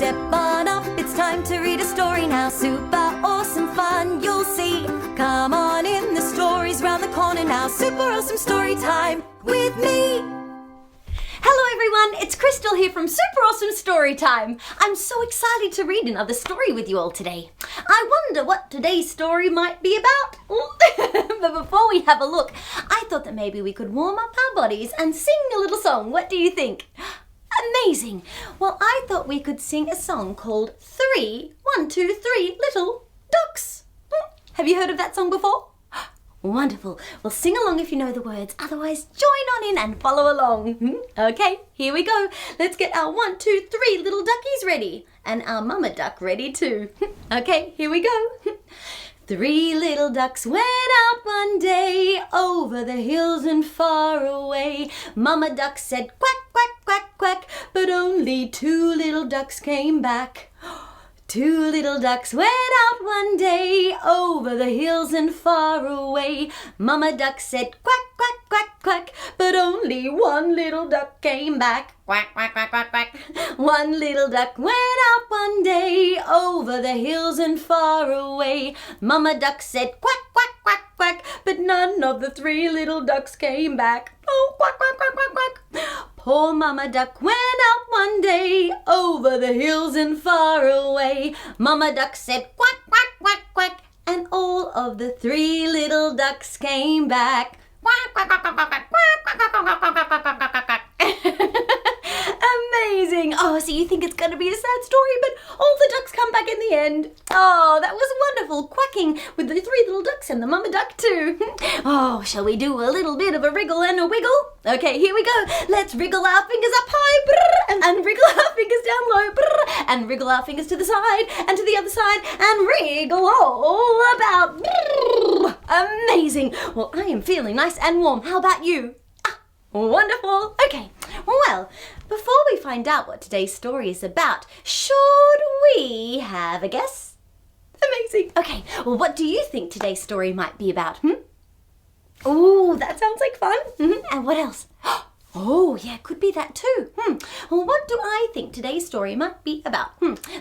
step on up, it's time to read a story now. Super awesome fun you'll see. Come on in, the story's round the corner now. Super awesome story time with me. Hello everyone, it's Crystal here from Super Awesome Storytime. I'm so excited to read another story with you all today. I wonder what today's story might be about. But before we have a look, I thought that maybe we could warm up our bodies and sing a little song. What do you think? Amazing! Well, I thought we could sing a song called 3, 1, 2, 3 Little Ducks. Have you heard of that song before? Wonderful. Well, sing along if you know the words. Otherwise, join on in and follow along. Okay, here we go. Let's get our 1, 2, 3 little duckies ready. And our mama duck ready too. Okay, here we go. 3 little ducks went out one day over the hills and far away. Mama duck said quack, quack, quack, quack, but only 2 little ducks came back. 2 little ducks went out one day over the hills and far away. Mama duck said quack, quack, quack, quack, but only 1 little duck came back. Quack, quack, quack, quack, quack. 1 little duck went out one day over the hills and far away. Mama duck said quack, quack, quack, quack, but none of the 3 little ducks came back. Oh, quack, quack, quack, quack, quack. Poor Mama Duck went out one day over the hills and far away. Mama Duck said quack, quack, quack, quack, and all of the 3 little ducks came back. Quack, quack, quack, quack, quack, quack, quack, quack, quack, quack, quack, quack, quack, quack. Amazing. Oh, so you think it's going to be a sad story, but all the ducks come back in the end. Oh, that was wonderful, quacking with the 3 little ducks and the mama duck too. Oh, shall we do a little bit of a wriggle and a wiggle? Okay, here we go. Let's wriggle our fingers up high, and wriggle our fingers down low, and wriggle our fingers to the side and to the other side, and wriggle all about. Amazing. Well, I am feeling nice and warm. How about you? Wonderful. Okay, well, before we find out what today's story is about, should we have a guess? Amazing. Okay, well, what do you think today's story might be about? Oh, that sounds like fun. And what else? Oh, yeah, could be that too. Well, what do I think today's story might be about?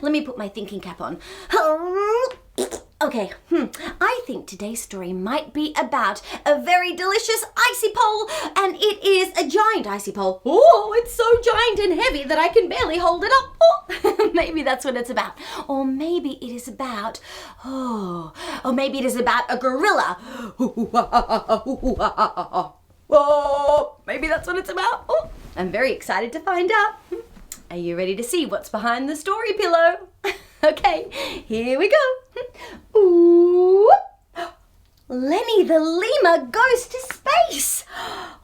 Let me put my thinking cap on. Okay, I think today's story might be about a very delicious icy pole, and it is a giant icy pole. Oh, it's so giant and heavy that I can barely hold it up. Oh, maybe that's what it's about. Or maybe it is about, or maybe it is about a gorilla. Oh, maybe that's what it's about. Oh, I'm very excited to find out. Are you ready to see what's behind the story pillow? Okay, here we go. Ooh. Lenny the Lemur goes to space.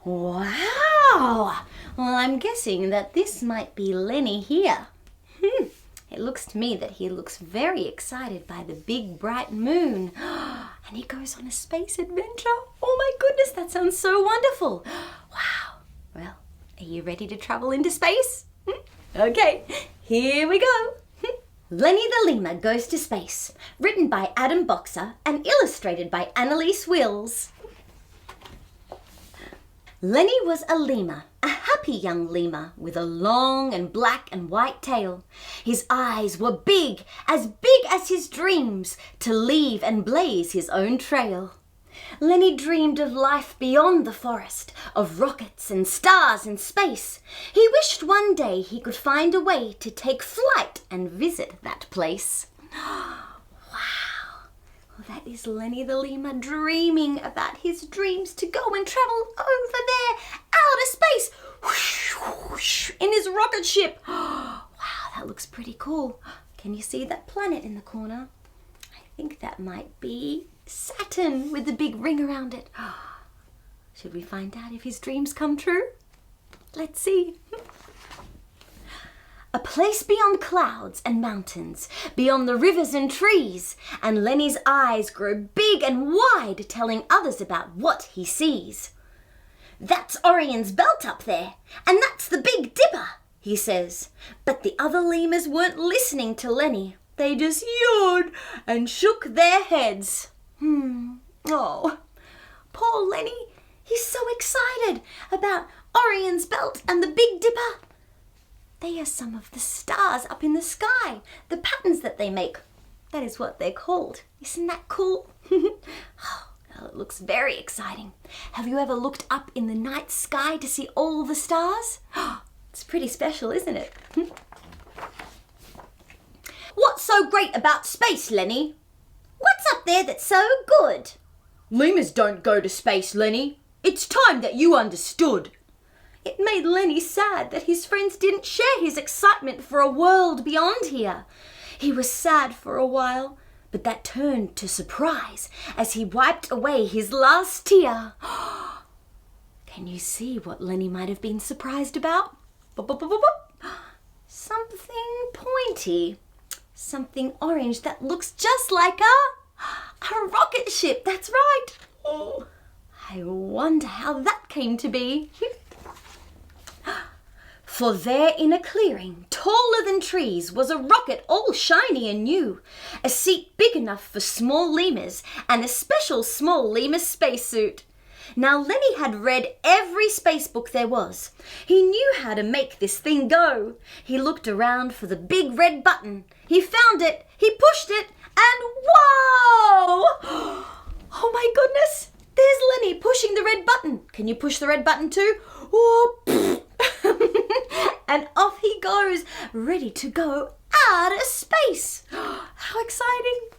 Wow. Well, I'm guessing that this might be Lenny here. It looks to me that he looks very excited by the big bright moon. And he goes on a space adventure. Oh my goodness, that sounds so wonderful. Wow. Well, are you ready to travel into space? Okay, here we go. Lenny the Lemur Goes to Space, written by Adam Boxer and illustrated by Annalise Wills. Lenny was a lemur, a happy young lemur with a long and black and white tail. His eyes were big as his dreams, to leave and blaze his own trail. Lenny dreamed of life beyond the forest, of rockets and stars and space. He wished one day he could find a way to take flight and visit that place. Wow! Well, that is Lenny the Lemur dreaming about his dreams to go and travel over there, outer space, whoosh, whoosh, in his rocket ship. Wow, that looks pretty cool. Can you see that planet in the corner? I think that might be Saturn with the big ring around it. Should we find out if his dreams come true? Let's see. A place beyond clouds and mountains, beyond the rivers and trees, and Lenny's eyes grow big and wide, telling others about what he sees. That's Orion's belt up there, and that's the Big Dipper, he says. But the other lemurs weren't listening to Lenny. They just yawned and shook their heads. Oh, poor Lenny. He's so excited about Orion's belt and the Big Dipper. They are some of the stars up in the sky. The patterns that they make. That is what they're called. Isn't that cool? Oh, it looks very exciting. Have you ever looked up in the night sky to see all the stars? It's pretty special, isn't it? What's so great about space, Lenny? What's up there that's so good? Lemurs don't go to space, Lenny. It's time that you understood. It made Lenny sad that his friends didn't share his excitement for a world beyond here. He was sad for a while, but that turned to surprise as he wiped away his last tear. Can you see what Lenny might have been surprised about? Something pointy. Something orange that looks just like a rocket ship. That's right. Oh, I wonder how that came to be. For there in a clearing, taller than trees, was a rocket all shiny and new, a seat big enough for small lemurs, and a special small lemur spacesuit. Now Lenny had read every space book there was. He knew how to make this thing go. He looked around for the big red button. He found it, he pushed it, and whoa! Oh my goodness! There's Lenny pushing the red button. Can you push the red button too? Oh, and off he goes, ready to go out of space. How exciting!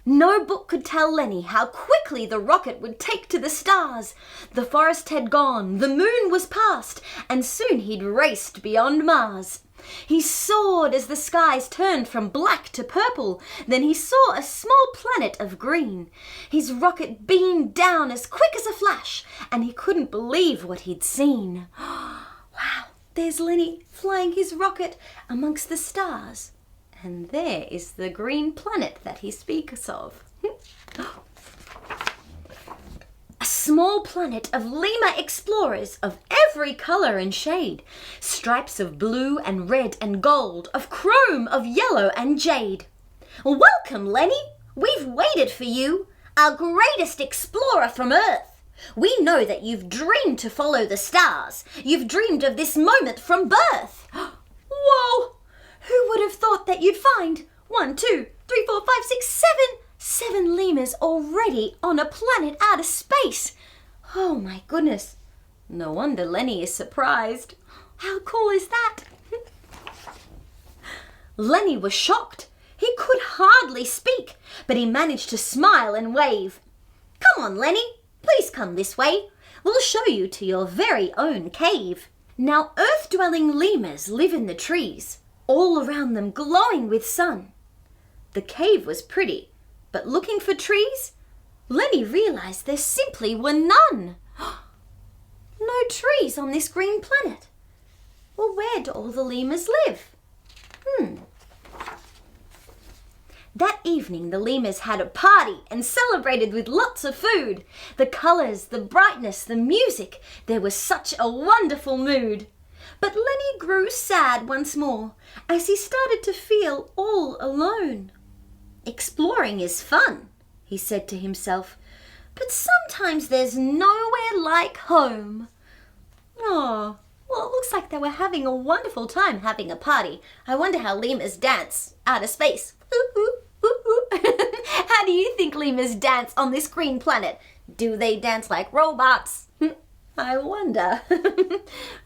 No book could tell Lenny how quickly the rocket would take to the stars. The forest had gone, the moon was past, and soon he'd raced beyond Mars. He soared as the skies turned from black to purple. Then he saw a small planet of green. His rocket beamed down as quick as a flash, and he couldn't believe what he'd seen. Wow, there's Lenny flying his rocket amongst the stars. And there is the green planet that he speaks of. A small planet of lemur explorers of every colour and shade. Stripes of blue and red and gold, of chrome, of yellow and jade. Welcome, Lenny. We've waited for you, our greatest explorer from Earth. We know that you've dreamed to follow the stars. You've dreamed of this moment from birth. Whoa! Who would have thought that you'd find 1, 2, 3, 4, 5, 6, 7 lemurs already on a planet out of space? Oh my goodness. No wonder Lenny is surprised. How cool is that? Lenny was shocked. He could hardly speak, but he managed to smile and wave. Come on, Lenny. Please come this way. We'll show you to your very own cave. Now, earth-dwelling lemurs live in the trees, all around them glowing with sun. The cave was pretty, but looking for trees, Lenny realized there simply were none. No trees on this green planet. Well, where do all the lemurs live? That evening, the lemurs had a party and celebrated with lots of food. The colours, the brightness, the music. There was such a wonderful mood. But Lenny grew sad once more as he started to feel all alone. Exploring is fun, he said to himself, but sometimes there's nowhere like home. Oh, well, it looks like they were having a wonderful time having a party. I wonder how lemurs dance out of space. How do you think lemurs dance on this green planet? Do they dance like robots? I wonder.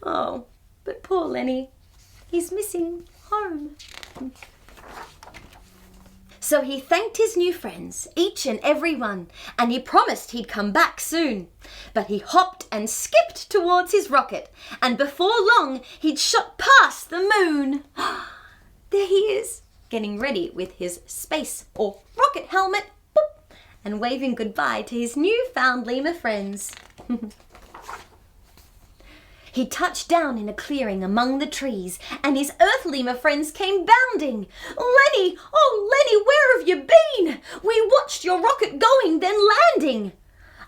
Oh, but poor Lenny, he's missing home. So he thanked his new friends, each and every one, and he promised he'd come back soon. But he hopped and skipped towards his rocket, and before long he'd shot past the moon. There he is, getting ready with his space or rocket helmet, boop, and waving goodbye to his newfound lemur friends. He touched down in a clearing among the trees, and his earth lemur friends came bounding. Lenny, oh Lenny, where have you been? We watched your rocket going, then landing.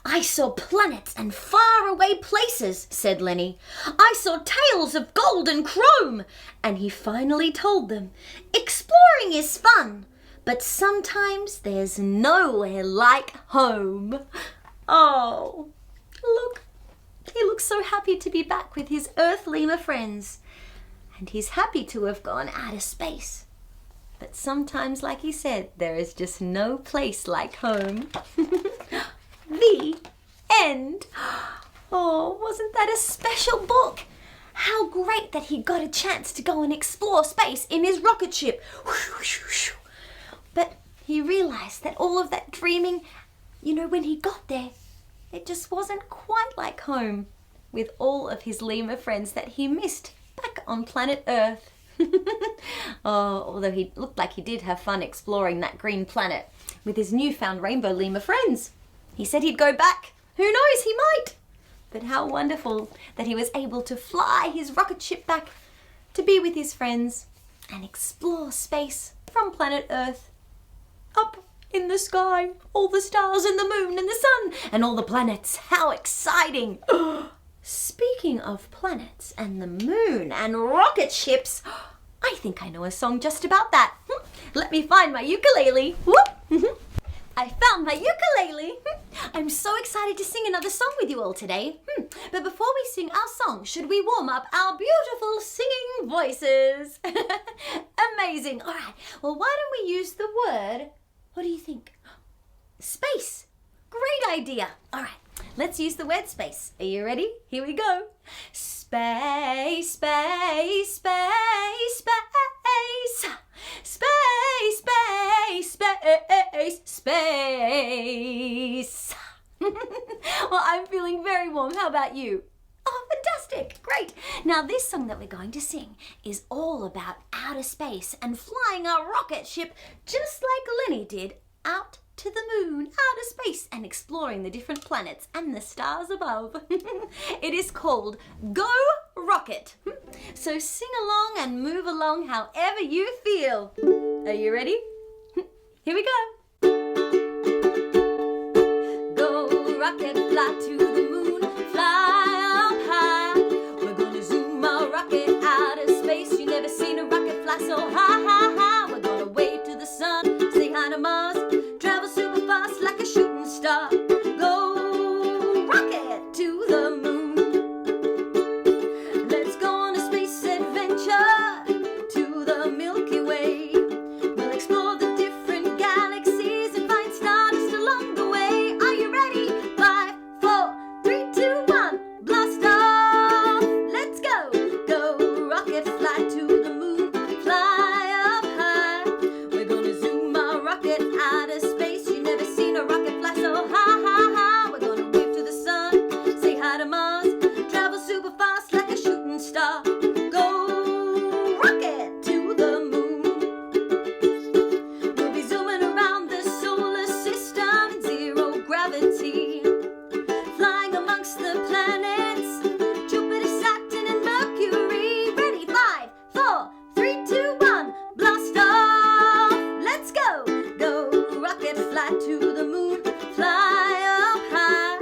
I saw planets and faraway places, said Lenny. I saw tales of gold and chrome. And he finally told them, exploring is fun, but sometimes there's nowhere like home. Oh, look, He looks so happy to be back with his Earth lemur friends. And he's happy to have gone out of space. But sometimes, like he said, there is just no place like home. The end. Oh, wasn't that a special book? How great that he got a chance to go and explore space in his rocket ship. But he realized that all of that dreaming, when he got there, it just wasn't quite like home with all of his lemur friends that he missed back on planet Earth. Although he looked like he did have fun exploring that green planet with his newfound rainbow lemur friends. He said he'd go back. Who knows, he might. But how wonderful that he was able to fly his rocket ship back to be with his friends and explore space from planet Earth. Up in the sky, all the stars and the moon and the sun and all the planets. How exciting! Speaking of planets and the moon and rocket ships, I think I know a song just about that. Let me find my ukulele. Whoop! I found my ukulele. I'm so excited to sing another song with you all today. But before we sing our song, should we warm up our beautiful singing voices? Amazing. All right. Well, why don't we use the word, what do you think? Space. Great idea. All right. Let's use the word space. Are you ready? Here we go. Space, space, space, space. Space, space, space, space. Well, I'm feeling very warm. How about you? Oh, fantastic. Great. Now, this song that we're going to sing is all about outer space and flying our rocket ship just like Lenny did out to the moon, outer space, and exploring the different planets and the stars above. It is called Go Rocket. So sing along and move along however you feel. Are you ready? Here we go. Go rocket, fly to the moon, fly up high. We're gonna zoom our rocket out of space. You never seen a rocket fly so high, high, high. We're gonna wave to the sun, say hi to Mars. Travel super fast like a shooting star. Go rocket to the moon. Let's go on a space adventure to the Milky Way. We'll explore the different galaxies and find stardust along the way. Are you ready? 5, 4, 3, 2, 1. Blast off. Let's go. Go rocket, fly to the moon. Fly up high. We're gonna zoom our rocket out of space. You never seen a rocket fly so high, high, high. We're gonna wave to the sun, say hi to Mars. Travel super fast like a shooting star. Go rocket to the moon. We'll be zooming around the solar system in zero gravity, flying amongst the planets, Jupiter, Saturn, and Mercury. Ready? 5, 4, 3, 2, 1. Blast off. Let's go. Go rocket, fly to the moon, fly up high.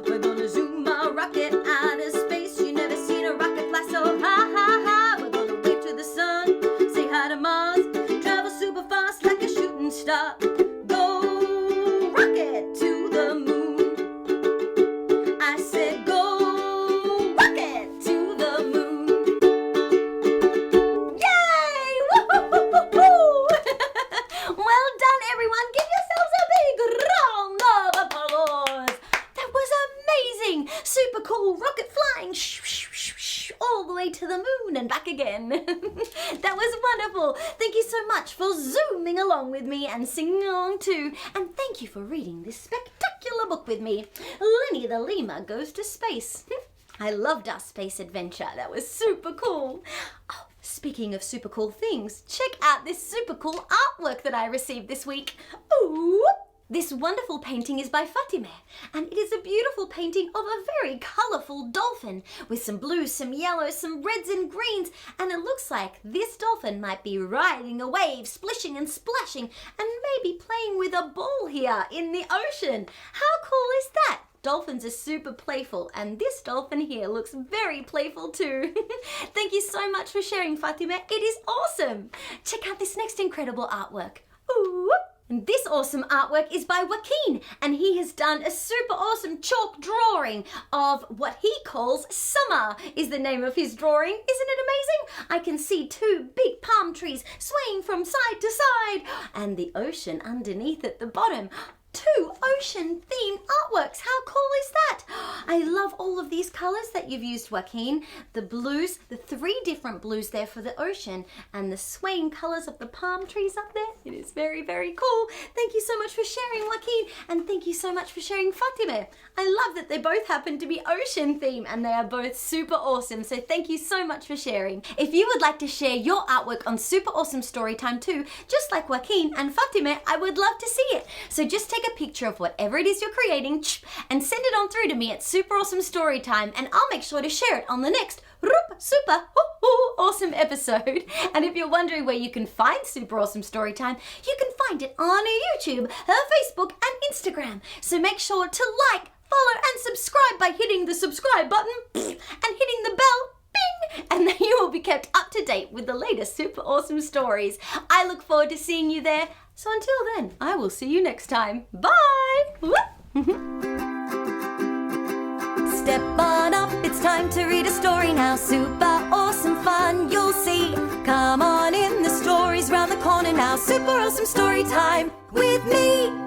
We're gonna zoom our rocket out of space. You never seen a rocket fly so high, high, high. We're gonna wave to the sun, say hi to Mars. Travel super fast like a shooting star. Go rocket to the moon. I said go rocket to the moon. Yay! Woo-hoo-hoo-hoo-hoo! Well done, everyone. Give yourselves a big round of applause. That was amazing. Super cool rocket flying all the way to the moon and back again. That was wonderful. Thank you so much for zooming along with me and singing along too. And thank you for reading this spectacular book with me. Lenny the Lemur Goes to Space. I loved our space adventure. That was super cool. Oh, speaking of super cool things, check out this super cool artwork that I received this week. Ooh! This wonderful painting is by Fatemeh, and it is a beautiful painting of a very colourful dolphin with some blues, some yellows, some reds and greens, and it looks like this dolphin might be riding a wave, splishing and splashing, and maybe playing with a ball here in the ocean. How cool is that? Dolphins are super playful, and this dolphin here looks very playful too. Thank you so much for sharing, Fatemeh. It is awesome. Check out this next incredible artwork. Ooh! And this awesome artwork is by Joaquin, and he has done a super awesome chalk drawing of what he calls Summer is the name of his drawing. Isn't it amazing? I can see two big palm trees swaying from side to side and the ocean underneath at the bottom. Two ocean-themed artworks. How cool is that? I love all of these colors that you've used, Joaquin. The blues, the three different blues there for the ocean, and the swaying colors of the palm trees up there. It is very, very cool. Thank you so much for sharing, Joaquin, and thank you so much for sharing, Fatemeh. I love that they both happen to be ocean theme, and they are both super awesome, so thank you so much for sharing. If you would like to share your artwork on Super Awesome Storytime too, just like Joaquin and Fatemeh, I would love to see it. So just take a picture of whatever it is you're creating and send it on through to me at Super Awesome Storytime, and I'll make sure to share it on the next super awesome episode. And if you're wondering where you can find Super Awesome Storytime, you can find it on YouTube, Facebook, and Instagram. So make sure to like, follow, and subscribe by hitting the subscribe button and hitting the bell. Bing! And then you will be kept up to date with the latest super awesome stories. I look forward to seeing you there. So until then, I will see you next time. Bye! Step on up, it's time to read a story now. Super awesome fun, you'll see. Come on in, the story's round the corner now. Super awesome story time with me.